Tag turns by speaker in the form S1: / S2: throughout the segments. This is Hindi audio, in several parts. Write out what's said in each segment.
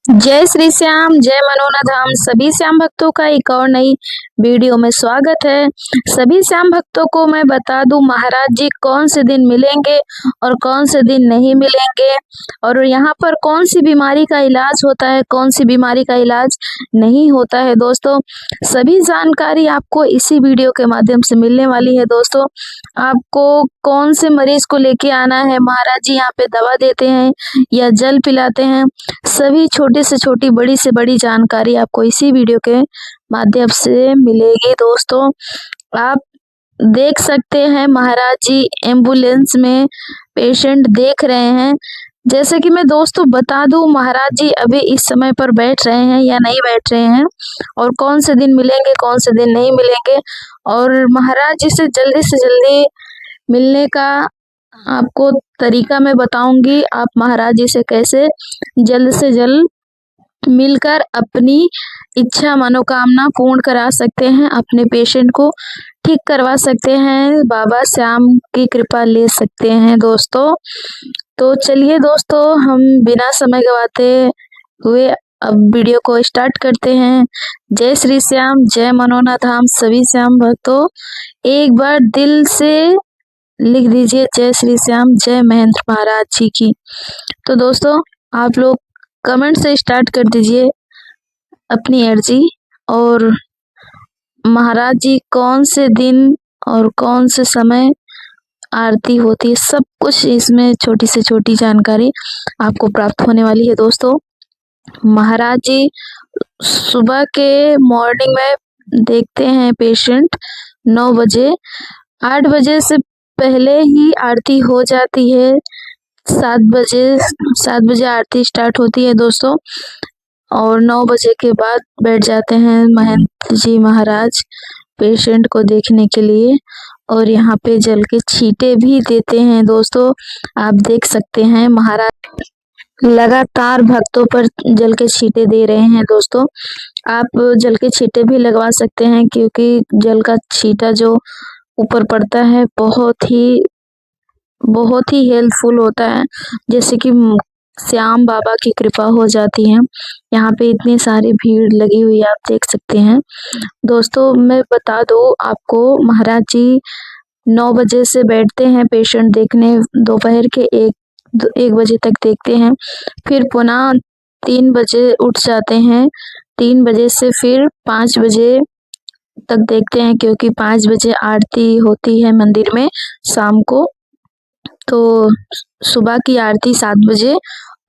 S1: जय श्री श्याम, जय मनोनाथ धाम। सभी श्याम भक्तों का एक और नई वीडियो में स्वागत है। सभी श्याम भक्तों को मैं बता दूं महाराज जी कौन से दिन मिलेंगे और कौन से दिन नहीं मिलेंगे, और यहाँ पर कौन सी बीमारी का इलाज होता है, कौन सी बीमारी का इलाज नहीं होता है। दोस्तों, सभी जानकारी आपको इसी वीडियो के माध्यम से मिलने वाली है। दोस्तों, आपको कौन से मरीज को लेके आना है, महाराज जी यहाँ पे दवा देते हैं या जल पिलाते हैं, सभी छोटी से छोटी बड़ी से बड़ी जानकारी आपको इसी वीडियो के माध्यम से मिलेगी। दोस्तों, आप देख सकते हैं महाराज जी एम्बुलेंस में पेशेंट देख रहे हैं। जैसे कि मैं दोस्तों बता दूं, महाराज जी अभी इस समय पर बैठ रहे हैं या नहीं बैठ रहे हैं, और कौन से दिन मिलेंगे कौन से दिन नहीं मिलेंगे, और महाराज जी से जल्दी मिलने का आपको तरीका मैं बताऊंगी। आप महाराज जी से कैसे जल्द से जल्द मिलकर अपनी इच्छा मनोकामना पूर्ण करा सकते हैं, अपने पेशेंट को ठीक करवा सकते हैं, बाबा श्याम की कृपा ले सकते हैं। दोस्तों, तो चलिए दोस्तों, हम बिना समय गवाते हुए अब वीडियो को स्टार्ट करते हैं। जय श्री श्याम, जय मनोनाथ धाम। सभी श्याम भक्तों एक बार दिल से लिख दीजिए जय श्री श्याम, जय महेंद्र महाराज जी की। तो दोस्तों, आप लोग कमेंट से स्टार्ट कर दीजिए अपनी अर्जी, और महाराज जी कौन से दिन और कौन से समय आरती होती है, सब कुछ इसमें छोटी से छोटी जानकारी आपको प्राप्त होने वाली है। दोस्तों, महाराज जी सुबह के मॉर्निंग में देखते हैं पेशेंट 9 बजे, 8 बजे से पहले ही आरती हो जाती है। 7 बजे आरती स्टार्ट होती है दोस्तों, और 9 बजे के बाद बैठ जाते हैं महंत जी महाराज पेशेंट को देखने के लिए, और यहाँ पे जल के छींटे भी देते हैं। दोस्तों, आप देख सकते हैं महाराज लगातार भक्तों पर जल के छींटे दे रहे हैं। दोस्तों, आप जल के छींटे भी लगवा सकते हैं, क्योंकि जल का छींटा जो ऊपर पड़ता है बहुत ही हेल्पफुल होता है, जैसे कि श्याम बाबा की कृपा हो जाती है। यहाँ पे इतनी सारी भीड़ लगी हुई है, आप देख सकते हैं। दोस्तों, मैं बता दूं आपको, महाराज जी 9 बजे से बैठते हैं पेशेंट देखने, दोपहर के 1 बजे तक देखते हैं, फिर पुनः 3 बजे उठ जाते हैं। 3 बजे से फिर 5 बजे तक देखते हैं, क्योंकि 5 बजे आरती होती है मंदिर में शाम को। तो सुबह की आरती 7 बजे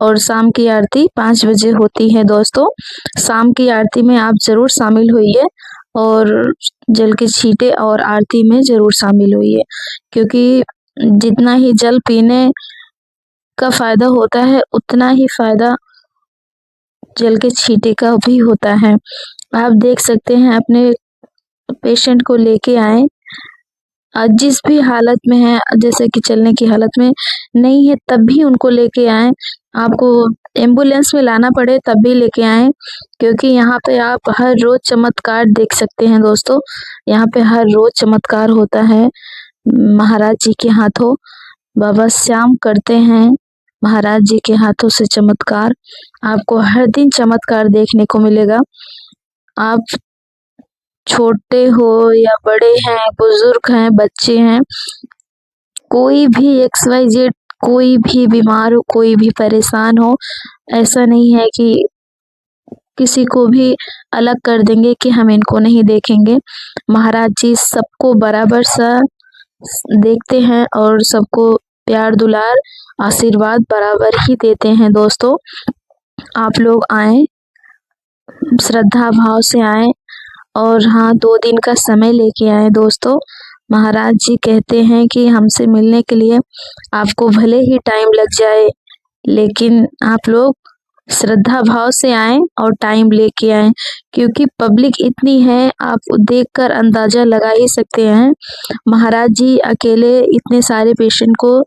S1: और शाम की आरती 5 बजे होती है। दोस्तों, शाम की आरती में आप जरूर शामिल होइए, और जल के छींटे और आरती में जरूर शामिल होइए, क्योंकि जितना ही जल पीने का फायदा होता है, उतना ही फायदा जल के छींटे का भी होता है। आप देख सकते हैं, अपने पेशेंट को लेके आए, जिस भी हालत में है, जैसे कि चलने की हालत में नहीं है तब भी उनको लेके आए। आपको एम्बुलेंस में लाना पड़े तब भी लेके आए, क्योंकि यहाँ पे आप हर रोज चमत्कार देख सकते हैं। दोस्तों, यहाँ पे हर रोज चमत्कार होता है। महाराज जी के हाथों बाबा श्याम करते हैं, महाराज जी के हाथों से चमत्कार आपको हर दिन चमत्कार देखने को मिलेगा। आप छोटे हो या बड़े हैं, बुजुर्ग हैं, बच्चे हैं, कोई भी XYZ, कोई भी बीमार हो, कोई भी परेशान हो, ऐसा नहीं है कि किसी को भी अलग कर देंगे कि हम इनको नहीं देखेंगे। महाराज जी सबको बराबर सा देखते हैं, और सबको प्यार दुलार आशीर्वाद बराबर ही देते हैं। दोस्तों, आप लोग आए, श्रद्धा भाव से आए, और हाँ, 2 दिन का समय लेके आए। दोस्तों, महाराज जी कहते हैं कि हमसे मिलने के लिए आपको भले ही टाइम लग जाए, लेकिन आप लोग श्रद्धा भाव से आए और टाइम लेके आए, क्योंकि पब्लिक इतनी है, आप देखकर अंदाजा लगा ही सकते हैं। महाराज जी अकेले इतने सारे पेशेंट को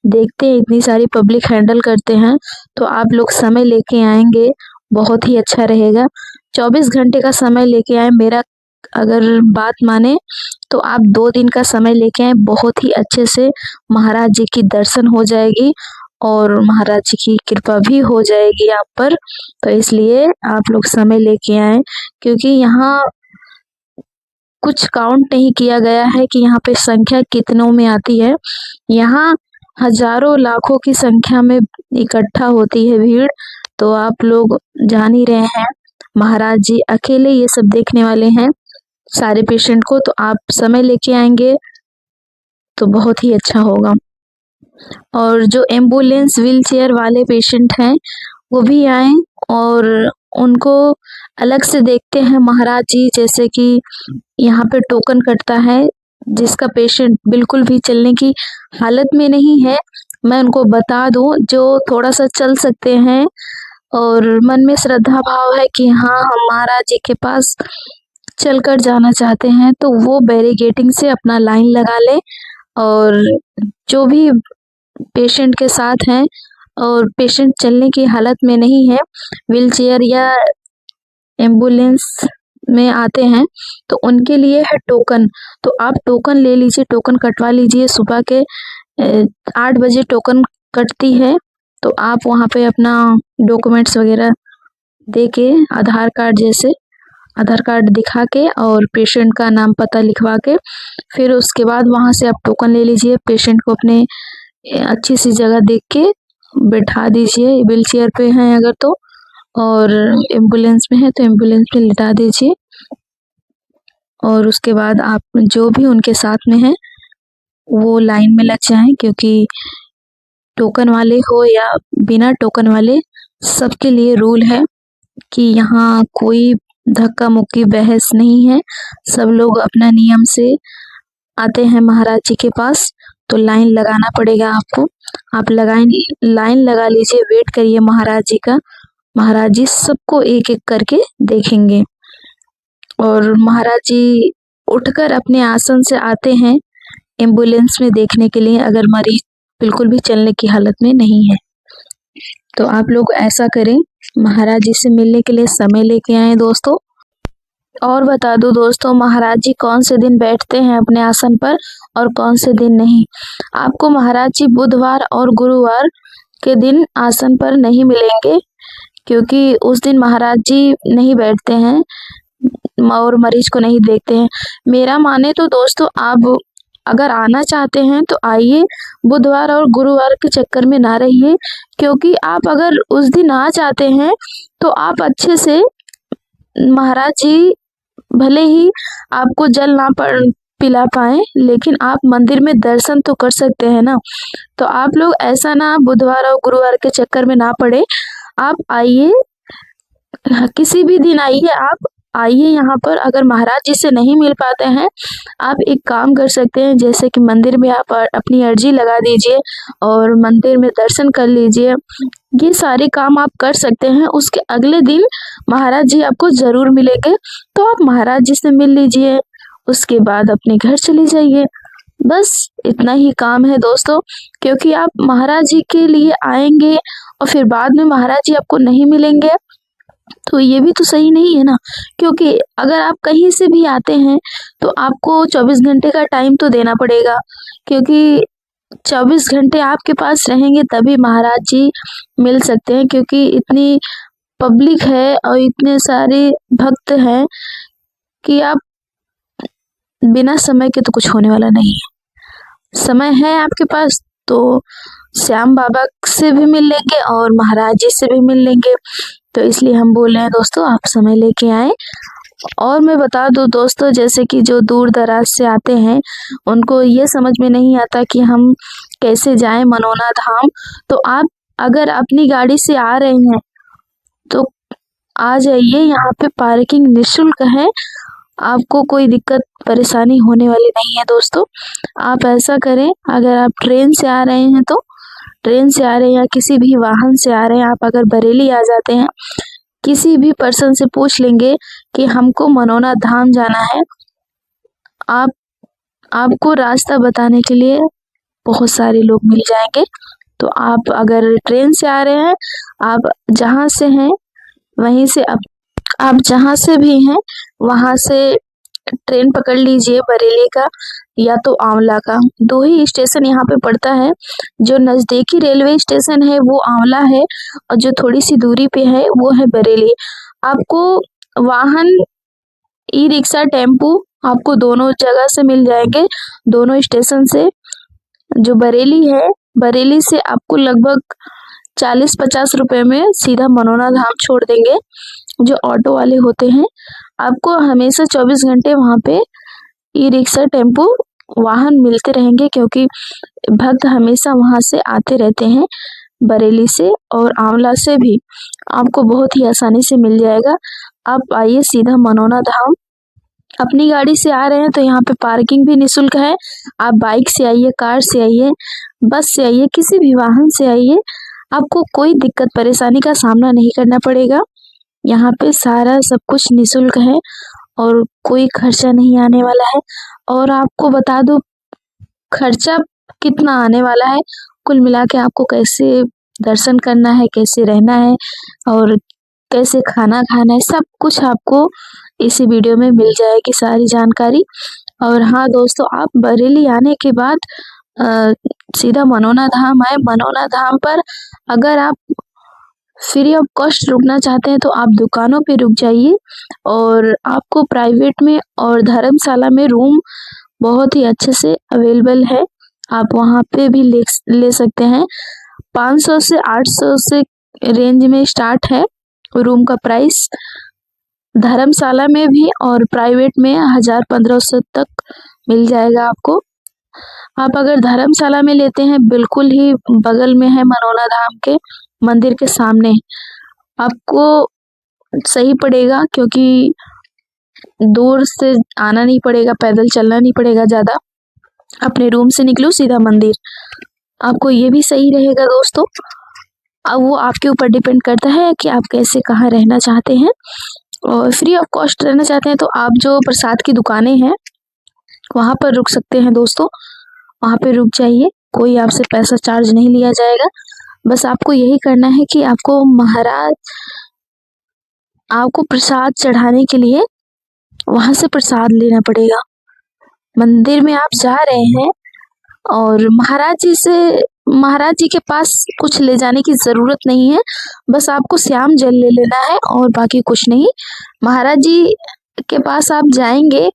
S1: देखते हैं, इतनी सारी पब्लिक हैंडल करते हैं, तो आप लोग समय लेके आएंगे बहुत ही अच्छा रहेगा। 24 घंटे का समय लेके आए, मेरा अगर बात माने तो आप 2 दिन का समय लेके आए, बहुत ही अच्छे से महाराज जी की दर्शन हो जाएगी, और महाराज जी की कृपा भी हो जाएगी आप पर। तो इसलिए आप लोग समय लेके आए, क्योंकि यहाँ कुछ काउंट नहीं किया गया है कि यहाँ पे संख्या कितनों में आती है। यहाँ हजारों लाखों की संख्या में इकट्ठा होती है भीड़। तो आप लोग जान ही रहे हैं, महाराज जी अकेले ये सब देखने वाले हैं सारे पेशेंट को। तो आप समय लेके आएंगे तो बहुत ही अच्छा होगा। और जो एम्बुलेंस व्हील चेयर वाले पेशेंट हैं वो भी आए और उनको अलग से देखते हैं महाराज जी। जैसे कि यहाँ पे टोकन कटता है, जिसका पेशेंट बिल्कुल भी चलने की हालत में नहीं है, मैं उनको बता दूं, जो थोड़ा सा चल सकते हैं और मन में श्रद्धा भाव है कि हाँ हम महाराज जी के पास चलकर जाना चाहते हैं, तो वो बैरिगेटिंग से अपना लाइन लगा ले। और जो भी पेशेंट के साथ हैं और पेशेंट चलने की हालत में नहीं है, व्हील चेयर या एम्बुलेंस में आते हैं, तो उनके लिए है टोकन। तो आप टोकन ले लीजिए, टोकन कटवा लीजिए। सुबह के 8 बजे टोकन कटती है। तो आप वहाँ पे अपना डॉक्यूमेंट्स वगैरह दे के, आधार कार्ड जैसे आधार कार्ड दिखा के और पेशेंट का नाम पता लिखवा के, फिर उसके बाद वहाँ से आप टोकन ले लीजिए। पेशेंट को अपने अच्छी सी जगह देख के बैठा दीजिए, व्हील चेयर पे हैं अगर तो, और एम्बुलेंस में है तो एम्बुलेंस में लिटा दीजिए। और उसके बाद आप जो भी उनके साथ में है वो लाइन में लग जाएं, क्योंकि टोकन वाले हो या बिना टोकन वाले, सबके लिए रूल है कि यहाँ कोई धक्का मुक्की बहस नहीं है। सब लोग अपना नियम से आते हैं महाराज जी के पास। तो लाइन लगाना पड़ेगा आपको। आप लाइन लगा लीजिए, वेट करिए महाराज जी का। महाराज जी सबको एक एक करके देखेंगे। और महाराज जी उठकर अपने आसन से आते हैं एम्बुलेंस में देखने के लिए, अगर मरीज बिल्कुल भी चलने की हालत में नहीं है। तो आप लोग ऐसा करें, महाराज जी से मिलने के लिए समय लेके आए दोस्तों। और बता दूं दोस्तों, महाराज जी कौन से दिन बैठते हैं अपने आसन पर और कौन से दिन नहीं। आपको महाराज जी बुधवार और गुरुवार के दिन आसन पर नहीं मिलेंगे, क्योंकि उस दिन महाराज जी नहीं बैठते हैं और मरीज को नहीं देखते हैं। मेरा माने तो दोस्तों, आप अगर आना चाहते हैं तो आइए, बुधवार और गुरुवार के चक्कर में ना रहिए। क्योंकि आप अगर उस दिन आ जाते हैं तो आप अच्छे से, महाराज जी भले ही आपको जल ना पिला पाए, लेकिन आप मंदिर में दर्शन तो कर सकते हैं ना। तो आप लोग ऐसा ना बुधवार और गुरुवार के चक्कर में ना पड़े। आप आइए, किसी भी दिन आइए, आप आइए यहाँ पर। अगर महाराज जी से नहीं मिल पाते हैं, आप एक काम कर सकते हैं, जैसे कि मंदिर में आप अपनी अर्जी लगा दीजिए और मंदिर में दर्शन कर लीजिए। ये सारे काम आप कर सकते हैं। उसके अगले दिन महाराज जी आपको जरूर मिलेंगे, तो आप महाराज जी से मिल लीजिए, उसके बाद अपने घर चले जाइए। बस इतना ही काम है दोस्तों। क्योंकि आप महाराज जी के लिए आएंगे और फिर बाद में महाराज जी आपको नहीं मिलेंगे, तो ये भी तो सही नहीं है ना। क्योंकि अगर आप कहीं से भी आते हैं तो आपको 24 घंटे का टाइम तो देना पड़ेगा, क्योंकि 24 घंटे आपके पास रहेंगे तभी महाराज जी मिल सकते हैं। क्योंकि इतनी पब्लिक है और इतने सारे भक्त हैं कि आप बिना समय के तो कुछ होने वाला नहीं है। समय है आपके पास तो श्याम बाबा से भी मिल लेंगे और महाराज जी से भी मिल लेंगे। तो इसलिए हम बोल रहे हैं दोस्तों, आप समय लेके आए। और मैं बता दूं दोस्तों, जैसे कि जो दूर दराज से आते हैं उनको ये समझ में नहीं आता कि हम कैसे जाएं मनोना धाम। तो आप अगर अपनी गाड़ी से आ रहे हैं तो आ जाइए, यहाँ पे पार्किंग निःशुल्क है, आपको कोई दिक्कत परेशानी होने वाली नहीं है दोस्तों। आप ऐसा करें, अगर आप ट्रेन से आ रहे हैं तो ट्रेन से आ रहे हैं या किसी भी वाहन से आ रहे हैं, आप अगर बरेली आ जाते हैं, किसी भी पर्सन से पूछ लेंगे कि हमको मनोना धाम जाना है, आपको रास्ता बताने के लिए बहुत सारे लोग मिल जाएंगे। तो आप अगर ट्रेन से आ रहे हैं, आप जहाँ से हैं वहीं से आप जहाँ से भी हैं वहाँ से ट्रेन पकड़ लीजिए बरेली का या तो आंवला का। 2 ही स्टेशन यहाँ पे पड़ता है। जो नज़दीकी रेलवे स्टेशन है वो आंवला है और जो थोड़ी सी दूरी पे है वो है बरेली। आपको वाहन ई रिक्शा टेम्पू आपको दोनों जगह से मिल जाएंगे, दोनों स्टेशन से। जो बरेली है, बरेली से आपको लगभग 40-50 रुपए में सीधा मनोना धाम छोड़ देंगे। जो ऑटो वाले होते हैं आपको हमेशा 24 घंटे वहाँ पे ई रिक्शा टेम्पू वाहन मिलते रहेंगे, क्योंकि भक्त हमेशा वहाँ से आते रहते हैं। बरेली से और आंवला से भी आपको बहुत ही आसानी से मिल जाएगा। आप आइए सीधा मनोना धाम। अपनी गाड़ी से आ रहे हैं तो यहाँ पे पार्किंग भी निःशुल्क है। आप बाइक से आइए, कार से आइए, बस से आइए, किसी भी वाहन से आइए, आपको कोई दिक्कत परेशानी का सामना नहीं करना पड़ेगा। यहाँ पे सारा सब कुछ निःशुल्क है और कोई खर्चा नहीं आने वाला है। और आपको बता दो खर्चा कितना आने वाला है, कुल मिला के आपको कैसे दर्शन करना है, कैसे रहना है और कैसे खाना खाना है, सब कुछ आपको इसी वीडियो में मिल जाएगी सारी जानकारी। और हाँ दोस्तों, आप बरेली आने के बाद सीधा मनोना धाम आए। मनोना धाम पर अगर आप फ्री ऑफ कॉस्ट रुकना चाहते हैं तो आप दुकानों पे रुक जाइए और आपको प्राइवेट में और धर्मशाला में रूम बहुत ही अच्छे से अवेलेबल है। आप वहाँ पे भी ले सकते हैं। 500 से 800 से रेंज में स्टार्ट है रूम का प्राइस। धर्मशाला में भी और प्राइवेट में 1000-1500 तक मिल जाएगा आपको। आप अगर धर्मशाला में लेते हैं, बिल्कुल ही बगल में है मनोना धाम के मंदिर के सामने, आपको सही पड़ेगा, क्योंकि दूर से आना नहीं पड़ेगा, पैदल चलना नहीं पड़ेगा ज़्यादा। अपने रूम से निकलो सीधा मंदिर, आपको ये भी सही रहेगा दोस्तों। अब वो आपके ऊपर डिपेंड करता है कि आप कैसे कहाँ रहना चाहते हैं। और फ्री ऑफ कॉस्ट रहना चाहते हैं तो आप जो प्रसाद की दुकानें हैं वहाँ पर रुक सकते हैं दोस्तों। वहाँ पे रुक जाइए, कोई आपसे पैसा चार्ज नहीं लिया जाएगा। बस आपको यही करना है कि आपको प्रसाद चढ़ाने के लिए वहाँ से प्रसाद लेना पड़ेगा। मंदिर में आप जा रहे हैं और महाराज जी के पास कुछ ले जाने की ज़रूरत नहीं है, बस आपको श्याम जल ले लेना है और बाकी कुछ नहीं। महाराज जी के पास आप जाएंगे,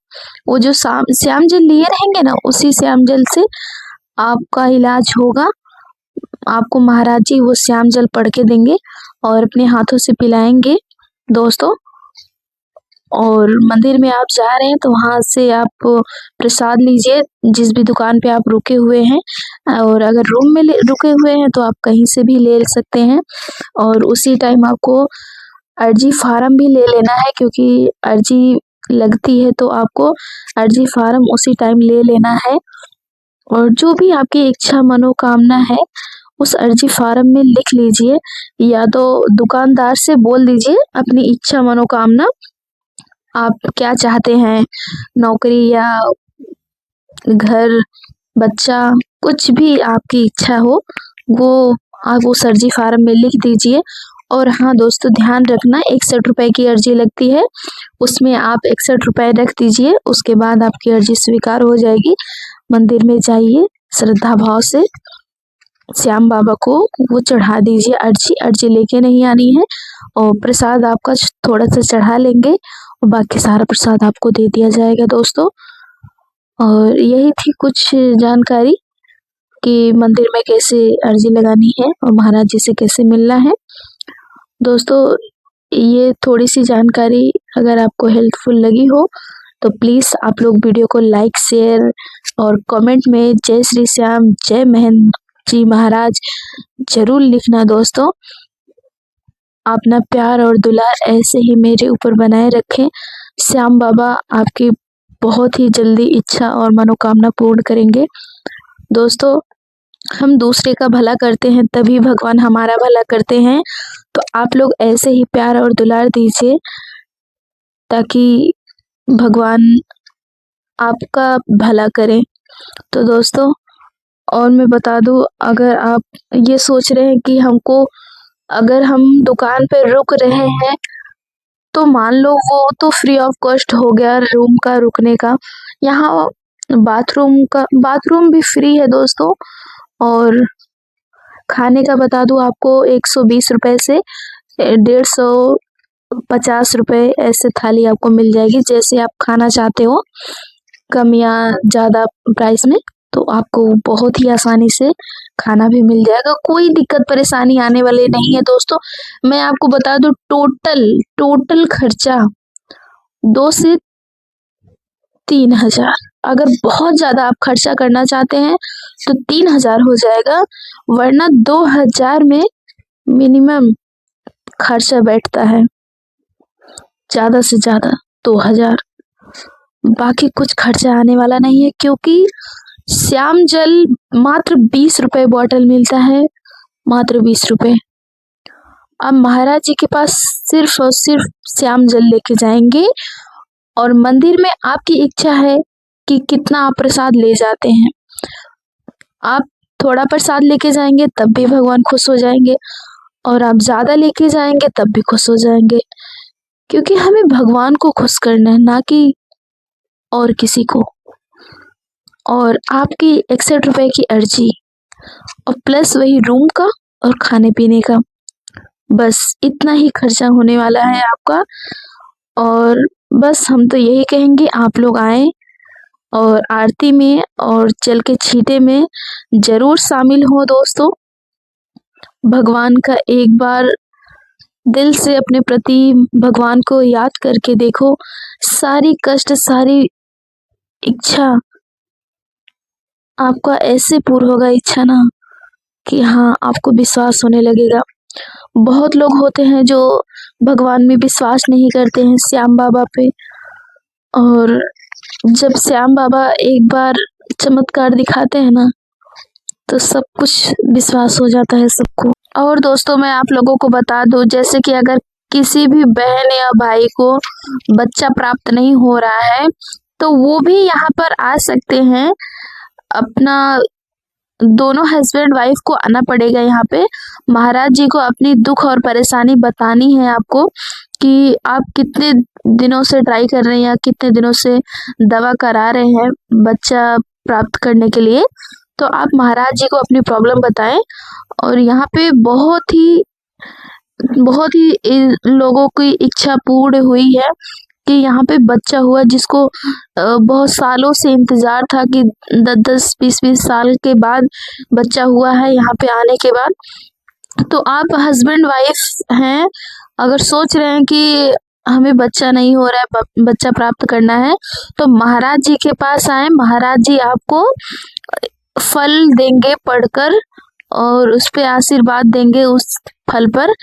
S1: वो जो श्याम जल लिए रहेंगे ना, उसी श्याम जल से आपका इलाज होगा। आपको महाराज जी वो श्याम जल पढ़ के देंगे और अपने हाथों से पिलाएंगे दोस्तों। और मंदिर में आप जा रहे हैं तो वहाँ से आप प्रसाद लीजिए जिस भी दुकान पे आप रुके हुए हैं। और अगर रूम में रुके हुए हैं तो आप कहीं से भी ले सकते हैं। और उसी टाइम आपको अर्जी फार्म भी ले लेना है, क्योंकि अर्जी लगती है तो आपको अर्जी फार्म उसी टाइम ले लेना है। और जो भी आपकी इच्छा मनोकामना है उस अर्जी फार्म में लिख लीजिए, या तो दुकानदार से बोल दीजिए अपनी इच्छा मनोकामना, आप क्या चाहते हैं, नौकरी या घर, बच्चा, कुछ भी आपकी इच्छा हो वो आप उस अर्जी फार्म में लिख दीजिए। और हाँ दोस्तों, ध्यान रखना 61 रुपए की अर्जी लगती है, उसमें आप 61 रुपए रख दीजिए, उसके बाद आपकी अर्जी स्वीकार हो जाएगी। मंदिर में जाइए, श्रद्धा भाव से श्याम बाबा को वो चढ़ा दीजिए। अर्जी लेके नहीं आनी है और प्रसाद आपका थोड़ा सा चढ़ा लेंगे और बाकी सारा प्रसाद आपको दे दिया जाएगा दोस्तों। और यही थी कुछ जानकारी कि मंदिर में कैसे अर्जी लगानी है और महाराज जी से कैसे मिलना है। दोस्तों, ये थोड़ी सी जानकारी अगर आपको हेल्पफुल लगी हो तो प्लीज़ आप लोग वीडियो को लाइक, शेयर और कमेंट में जय श्री श्याम, जय महेंद्र जी महाराज जरूर लिखना दोस्तों। अपना प्यार और दुलार ऐसे ही मेरे ऊपर बनाए रखें। श्याम बाबा आपकी बहुत ही जल्दी इच्छा और मनोकामना पूर्ण करेंगे। दोस्तों, हम दूसरे का भला करते हैं तभी भगवान हमारा भला करते हैं, तो आप लोग ऐसे ही प्यार और दुलार दीजिए ताकि भगवान आपका भला करें। तो दोस्तों, और मैं बता दूं, अगर आप ये सोच रहे हैं कि अगर हम दुकान पे रुक रहे हैं तो मान लो वो तो फ्री ऑफ कॉस्ट हो गया रूम का रुकने का। यहाँ बाथरूम भी फ्री है दोस्तों। और खाने का बता दूं आपको, 120 रुपए से 150 रुपए ऐसे थाली आपको मिल जाएगी, जैसे आप खाना चाहते हो, कम या ज़्यादा प्राइस में। तो आपको बहुत ही आसानी से खाना भी मिल जाएगा, कोई दिक्कत परेशानी आने वाली नहीं है दोस्तों। मैं आपको बता दूं, टोटल खर्चा 2 से 3 हजार। अगर बहुत ज़्यादा आप खर्चा करना चाहते हैं तो 3 हजार हो जाएगा, वरना 2 हजार में मिनिमम खर्चा बैठता है, ज़्यादा से ज़्यादा 2 हजार। बाकी कुछ खर्चा आने वाला नहीं है, क्योंकि श्याम जल मात्र 20 रुपए बॉटल मिलता है, मात्र 20 रुपए। अब महाराज जी के पास सिर्फ और सिर्फ श्याम जल लेके जाएंगे, और मंदिर में आपकी इच्छा है कि कितना आप प्रसाद ले जाते हैं। आप थोड़ा प्रसाद लेके जाएंगे तब भी भगवान खुश हो जाएंगे, और आप ज़्यादा लेके जाएंगे तब भी खुश हो जाएंगे, क्योंकि हमें भगवान को खुश करना है, ना कि और किसी को। और आपकी 61 रुपए की अर्जी, और प्लस वही रूम का और खाने पीने का, बस इतना ही खर्चा होने वाला है आपका। और बस हम तो यही कहेंगे, आप लोग आए और आरती में और जल के छींटे में जरूर शामिल हो दोस्तों। भगवान का एक बार दिल से अपने प्रति भगवान को याद करके देखो, सारी कष्ट, सारी इच्छा आपका ऐसे पूर्ण होगा, इच्छा ना, कि हाँ आपको विश्वास होने लगेगा। बहुत लोग होते हैं जो भगवान में विश्वास नहीं करते हैं, श्याम बाबा पे, और जब श्याम बाबा एक बार चमत्कार दिखाते हैं ना, तो सब कुछ विश्वास हो जाता है सबको। और दोस्तों मैं आप लोगों को बता दूं, जैसे कि अगर किसी भी बहन या भाई को बच्चा प्राप्त नहीं हो रहा है, तो वो भी यहाँ पर आ सकते हैं। अपना दोनों हस्बैंड वाइफ को आना पड़ेगा यहाँ पे। महाराज जी को अपनी दुख और परेशानी बतानी है आपको, कि आप कितने दिनों से ट्राई कर रहे हैं या कितने दिनों से दवा करा रहे हैं बच्चा प्राप्त करने के लिए। तो आप महाराज जी को अपनी प्रॉब्लम बताएं, और यहाँ पे बहुत ही लोगों की इच्छा पूर्ण हुई है कि यहाँ पे बच्चा हुआ, जिसको बहुत सालों से इंतजार था कि 10-10, 20-20 साल के बाद बच्चा हुआ है यहाँ पे आने के बाद। तो आप हस्बैंड वाइफ हैं, अगर सोच रहे हैं कि हमें बच्चा नहीं हो रहा है, बच्चा प्राप्त करना है, तो महाराज जी के पास आए। महाराज जी आपको फल देंगे पढ़कर, और उस पे आशीर्वाद देंगे उस फल पर।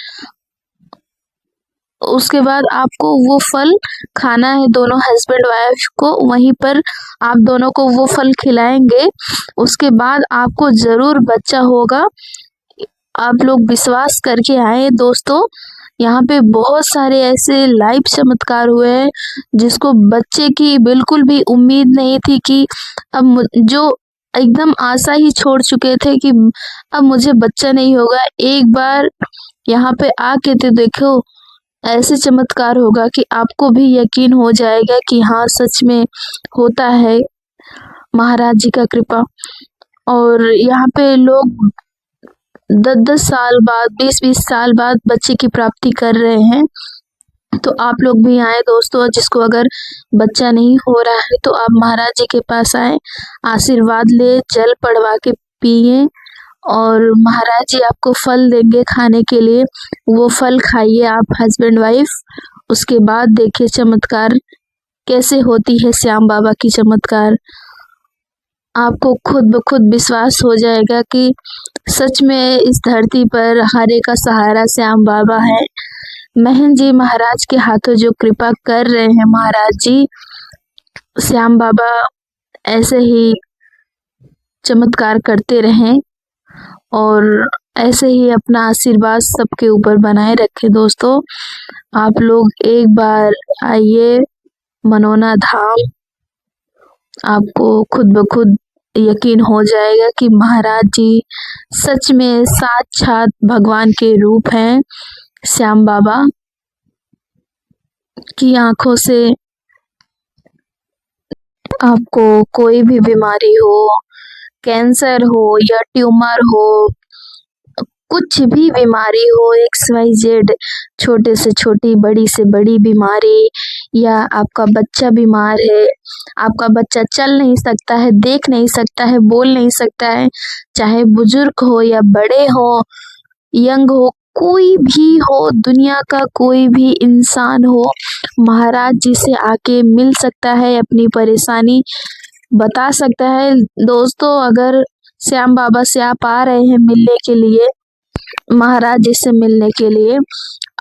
S1: उसके बाद आपको वो फल खाना है, दोनों हस्बैंड वाइफ को वहीं पर आप दोनों को वो फल खिलाएंगे। उसके बाद आपको जरूर बच्चा होगा। आप लोग विश्वास करके आए दोस्तों। यहाँ पे बहुत सारे ऐसे लाइव चमत्कार हुए हैं जिसको बच्चे की बिल्कुल भी उम्मीद नहीं थी, कि अब जो एकदम आशा ही छोड़ चुके थे कि अब मुझे बच्चा नहीं होगा, एक बार यहाँ पे आके तो देखो, ऐसे चमत्कार होगा कि आपको भी यकीन हो जाएगा कि हाँ सच में होता है महाराज जी का कृपा। और यहाँ पे लोग 10-10 साल बाद, 20-20 साल बाद बच्चे की प्राप्ति कर रहे हैं। तो आप लोग भी आए दोस्तों, जिसको अगर बच्चा नहीं हो रहा है तो आप महाराज जी के पास आए, आशीर्वाद ले, जल पढ़वा के पिए, और महाराज जी आपको फल देंगे खाने के लिए। वो फल खाइए आप हस्बैंड वाइफ। उसके बाद देखिए चमत्कार कैसे होती है, श्याम बाबा की चमत्कार। आपको खुद ब खुद विश्वास हो जाएगा कि सच में इस धरती पर हरे का सहारा श्याम बाबा है। महन जी महाराज के हाथों जो कृपा कर रहे हैं महाराज जी, श्याम बाबा ऐसे ही चमत्कार करते रहें, और ऐसे ही अपना आशीर्वाद सबके ऊपर बनाए रखे दोस्तों। आप लोग एक बार आइए मनोना धाम, आपको खुद ब खुद यकीन हो जाएगा कि महाराज जी सच में साक्षात भगवान के रूप हैं, श्याम बाबा। की आंखों से आपको कोई भी बीमारी हो, कैंसर हो या ट्यूमर हो, कुछ भी बीमारी हो, XYZ, छोटे से छोटी, बड़ी से बड़ी बीमारी, या आपका बच्चा बीमार है, आपका बच्चा चल नहीं सकता है, देख नहीं सकता है, बोल नहीं सकता है, चाहे बुजुर्ग हो या बड़े हो, यंग हो, कोई भी हो, दुनिया का कोई भी इंसान हो, महाराज जी से आके मिल सकता है, अपनी परेशानी बता सकता है। दोस्तों, अगर श्याम बाबा से आप आ रहे हैं मिलने के लिए, महाराज जी से मिलने के लिए,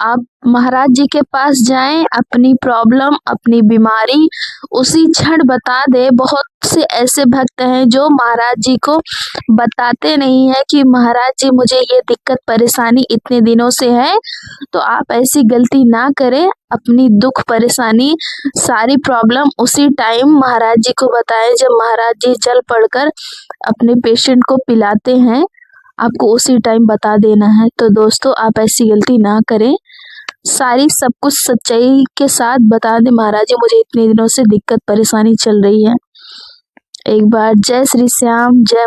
S1: आप महाराज जी के पास जाएं, अपनी प्रॉब्लम, अपनी बीमारी उसी क्षण बता दे। बहुत से ऐसे भक्त हैं जो महाराज जी को बताते नहीं है कि महाराज जी मुझे ये दिक्कत परेशानी इतने दिनों से है। तो आप ऐसी गलती ना करें, अपनी दुख परेशानी सारी प्रॉब्लम उसी टाइम महाराज जी को बताएं जब महाराज जी जल पढ़कर अपने पेशेंट को पिलाते हैं, आपको उसी टाइम बता देना है। तो दोस्तों, आप ऐसी गलती ना करें, सारी सब कुछ सच्चाई के साथ बता दे, महाराज जी मुझे इतने दिनों से दिक्कत परेशानी चल रही है। एक बार जय श्री श्याम, जय